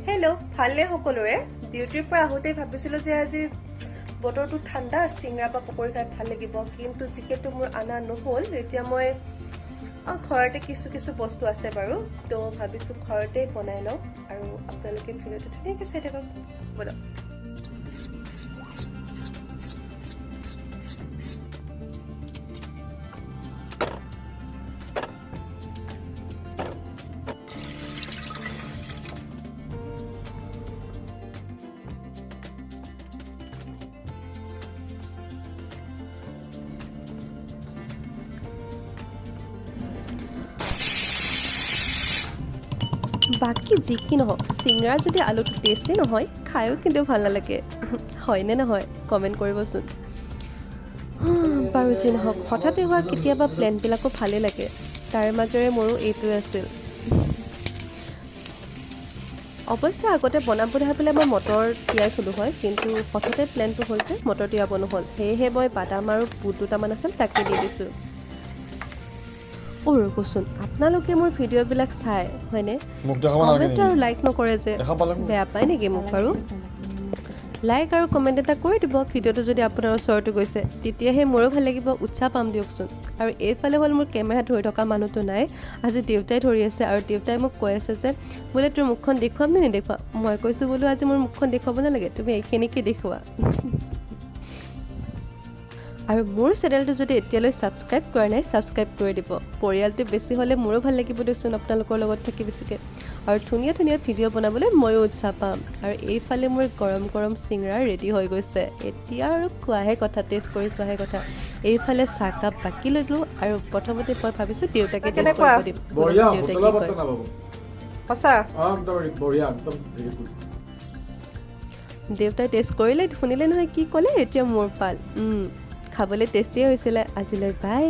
hello' ভালে সকলোৰে ডিউটিৰ পৰা আহোঁতে ভাবিছিলোঁ যে আজি বতৰটো ঠাণ্ডা চিংৰা বা পকৰি খাই ভাল লাগিব কিন্তু যিহেতু মোৰ অনা নহ'ল এতিয়া মই ঘৰতে কিছু বস্তু আছে বাৰু তো ভাবিছোঁ ঘৰতে বনাই লওঁ আৰু আপোনালোকে ভিডিঅ'টো ধুনীয়াকৈ চাই থাকক ব'লক বাকী যি কি নহওক চিংৰা যদি আলুটো টেষ্টি নহয় খায়ো কিন্তু ভাল নালাগে হয়নে নহয় কমেণ্ট কৰিবচোন বাৰু যি নহওক হঠাতে হোৱা কেতিয়াবা প্লেনবিলাকো ভালেই লাগে তাৰে মাজৰে মোৰো এইটোৱে আছিল অৱশ্যে আগতে বনাম বুলি ভাবিলে মই মটৰ তিয়াই থলোঁ হয় কিন্তু হঠাতে প্লেনটো হ'ল যে মটৰ তিয়াব নহ'ল সেয়েহে মই বাদাম আৰু বুট দুটামান আছিল তাকে দি দিছোঁ ৰ'বচোন আপোনালোকে মোৰ ভিডিঅ'বিলাক চাই হয়নে কমেণ্ট আৰু লাইক নকৰে যে বেয়া পায় নেকি মোক বাৰু লাইক আৰু কমেণ্ট এটা কৰি দিব ভিডিঅ'টো যদি আপোনাৰ ওচৰতো গৈছে তেতিয়াহে মোৰো ভাল লাগিব উৎসাহ পাম দিয়কচোন আৰু এইফালে হ'ল মোৰ কেমেৰা ধৰি থকা মানুহটো নাই আজি দেউতাই ধৰি আছে আৰু দেউতাই মোক কৈ আছে যে বোলে তোৰ মুখখন দেখুৱাম নে নেদেখুৱাম মই কৈছোঁ বোলো আজি মোৰ মুখখন দেখুৱাব নালাগে তুমি এইখিনিকে দেখুওৱা আৰু মোৰ চেনেলটো যদি এতিয়ালৈ ছাবস্ক্ৰাইব কৰা নাই ছাবস্ক্ৰাইব কৰি দিব পৰিয়ালটো বেছি হ'লে মোৰো ভাল লাগিব দিয়কচোন আপোনালোকৰ লগত থাকি বেছিকৈ আৰু ধুনীয়া ধুনীয়া ভিডিঅ' বনাবলৈ ময়ো উৎসাহ পাম আৰু এইফালে মোৰ গৰম গৰম চিংৰা ৰেডি হৈ গৈছে এতিয়া আৰু খোৱাহে কথা টেষ্ট কৰি চোৱাহে কথা এইফালে চাহকাপ বাকি ল'লোঁ আৰু প্ৰথমতে মই ভাবিছোঁ দেউতাকে টেষ্ট কৰিব দিম দেউতাই টেষ্ট কৰিলে শুনিলে নহয় কি ক'লে এতিয়া মোৰ পাল খাবলৈ টেষ্টিয়ে হৈছিলে আজিলৈ বাই